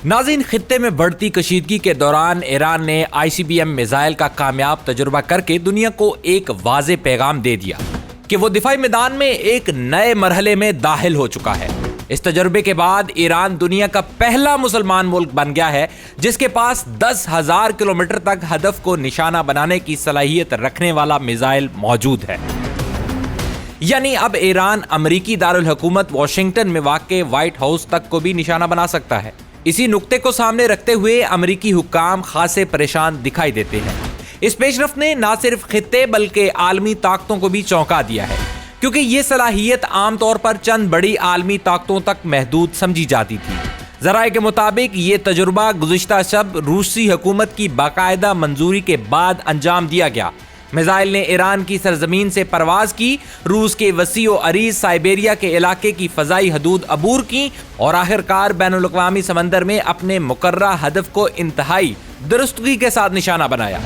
ناظرین، خطے میں بڑھتی کشیدگی کے دوران ایران نے ICBM میزائل کا کامیاب تجربہ کر کے دنیا کو ایک واضح پیغام دے دیا کہ وہ دفاعی میدان میں ایک نئے مرحلے میں داخل ہو چکا ہے۔ اس تجربے کے بعد ایران دنیا کا پہلا مسلمان ملک بن گیا ہے جس کے پاس 10,000 کلومیٹر تک ہدف کو نشانہ بنانے کی صلاحیت رکھنے والا میزائل موجود ہے۔ یعنی اب ایران امریکی دارالحکومت واشنگٹن میں واقع وائٹ ہاؤس تک کو بھی نشانہ بنا سکتا ہے۔ اسی نقطے کو سامنے رکھتے ہوئے امریکی حکام خاصے پریشان دکھائی دیتے ہیں۔ اس پیش رفت نے نہ صرف خطے بلکہ عالمی طاقتوں کو بھی چونکا دیا ہے، کیونکہ یہ صلاحیت عام طور پر چند بڑی عالمی طاقتوں تک محدود سمجھی جاتی تھی۔ ذرائع کے مطابق یہ تجربہ گزشتہ شب روسی حکومت کی باقاعدہ منظوری کے بعد انجام دیا گیا۔ میزائل نے ایران کی سرزمین سے پرواز کی، روس کے وسیع و عریض سائبیریا کے علاقے کی فضائی حدود عبور کی اور آخرکار بین الاقوامی سمندر میں اپنے مقررہ ہدف کو انتہائی درستگی کے ساتھ نشانہ بنایا۔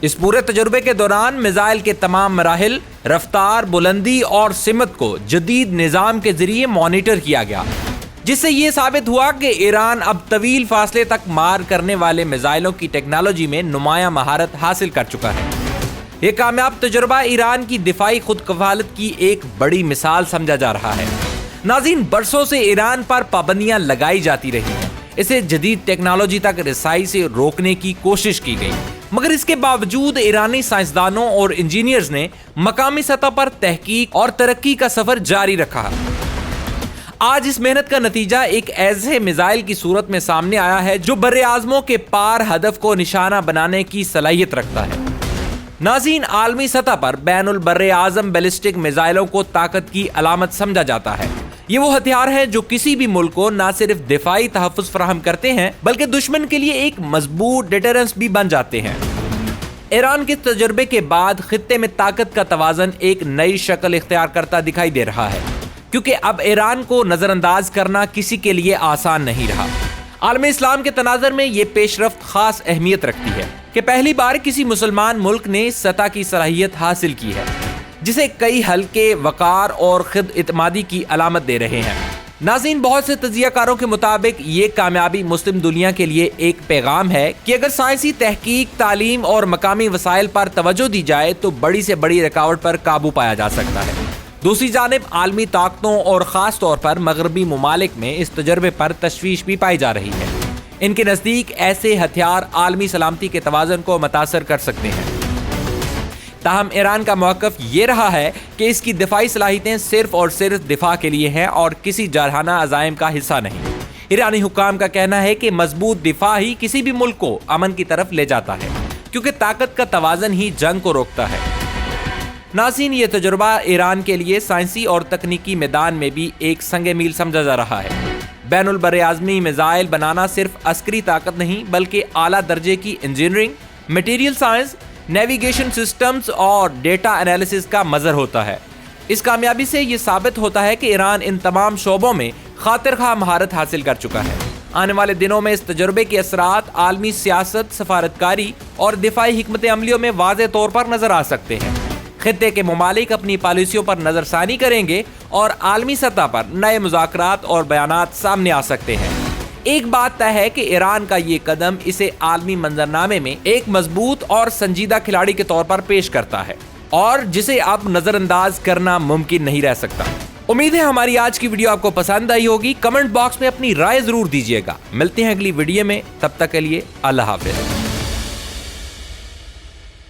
اس پورے تجربے کے دوران میزائل کے تمام مراحل، رفتار، بلندی اور سمت کو جدید نظام کے ذریعے مانیٹر کیا گیا، جس سے یہ ثابت ہوا کہ ایران اب طویل فاصلے تک مار کرنے والے میزائلوں کی ٹیکنالوجی میں نمایاں مہارت حاصل کر چکا ہے۔ یہ کامیاب تجربہ ایران کی دفاعی خود کفالت کی ایک بڑی مثال سمجھا جا رہا ہے۔ ناظرین، برسوں سے ایران پر پابندیاں لگائی جاتی رہی ہیں، اسے جدید ٹیکنالوجی تک رسائی سے روکنے کی کوشش کی گئی، مگر اس کے باوجود ایرانی سائنسدانوں اور انجینئرز نے مقامی سطح پر تحقیق اور ترقی کا سفر جاری رکھا۔ آج اس محنت کا نتیجہ ایک ایسے میزائل کی صورت میں سامنے آیا ہے جو بر اعظموں کے پار ہدف کو نشانہ بنانے کی صلاحیت رکھتا ہے۔ ناظرین، عالمی سطح پر بین البر اعظم بیلسٹک میزائلوں کو طاقت کی علامت سمجھا جاتا ہے۔ یہ وہ ہتھیار ہیں جو کسی بھی ملک کو نہ صرف دفاعی تحفظ فراہم کرتے ہیں بلکہ دشمن کے لیے ایک مضبوط ڈیٹرنس بھی بن جاتے ہیں۔ ایران کے تجربے کے بعد خطے میں طاقت کا توازن ایک نئی شکل اختیار کرتا دکھائی دے رہا ہے، کیونکہ اب ایران کو نظر انداز کرنا کسی کے لیے آسان نہیں رہا۔ عالم اسلام کے تناظر میں یہ پیش رفت خاص اہمیت رکھتی ہے کہ پہلی بار کسی مسلمان ملک نے سطح کی صلاحیت حاصل کی ہے، جسے کئی حلقے وقار اور خود اعتمادی کی علامت دے رہے ہیں۔ ناظرین، بہت سے تجزیہ کاروں کے مطابق یہ کامیابی مسلم دنیا کے لیے ایک پیغام ہے کہ اگر سائنسی تحقیق، تعلیم اور مقامی وسائل پر توجہ دی جائے تو بڑی سے بڑی رکاوٹ پر قابو پایا جا سکتا ہے۔ دوسری جانب عالمی طاقتوں اور خاص طور پر مغربی ممالک میں اس تجربے پر تشویش بھی پائی جا رہی ہے۔ ان کے نزدیک ایسے ہتھیار عالمی سلامتی کے توازن کو متاثر کر سکتے ہیں۔ تاہم ایران کا موقف یہ رہا ہے کہ اس کی دفاعی صلاحیتیں صرف اور صرف دفاع کے لیے ہیں اور کسی جارحانہ عزائم کا حصہ نہیں۔ ایرانی حکام کا کہنا ہے کہ مضبوط دفاع ہی کسی بھی ملک کو امن کی طرف لے جاتا ہے، کیونکہ طاقت کا توازن ہی جنگ کو روکتا ہے۔ ناظرین، یہ تجربہ ایران کے لیے سائنسی اور تکنیکی میدان میں بھی ایک سنگ میل سمجھا جا رہا ہے۔ بین البر اعظمی میزائل بنانا صرف عسکری طاقت نہیں بلکہ اعلیٰ درجے کی engineering, material science, navigation systems اور ڈیٹا انالیسس کا مظہر ہوتا ہے۔ اس کامیابی سے یہ ثابت ہوتا ہے کہ ایران ان تمام شعبوں میں خاطر خواہ مہارت حاصل کر چکا ہے۔ آنے والے دنوں میں اس تجربے کے اثرات عالمی سیاست، سفارتکاری اور دفاعی حکمت عملیوں میں واضح طور پر نظر آ سکتے ہیں۔ خطے کے ممالک اپنی پالیسیوں پر نظر ثانی کریں گے اور عالمی سطح پر نئے مذاکرات اور بیانات سامنے آ سکتے ہیں۔ ایک بات طے ہے کہ ایران کا یہ قدم اسے عالمی منظرنامے میں ایک مضبوط اور سنجیدہ کھلاڑی کے طور پر پیش کرتا ہے اور جسے اب نظر انداز کرنا ممکن نہیں رہ سکتا۔ امید ہے ہماری آج کی ویڈیو آپ کو پسند آئی ہوگی۔ کمنٹ باکس میں اپنی رائے ضرور دیجیے گا۔ ملتے ہیں اگلی ویڈیو میں، تب تک کے لیے اللہ حافظ۔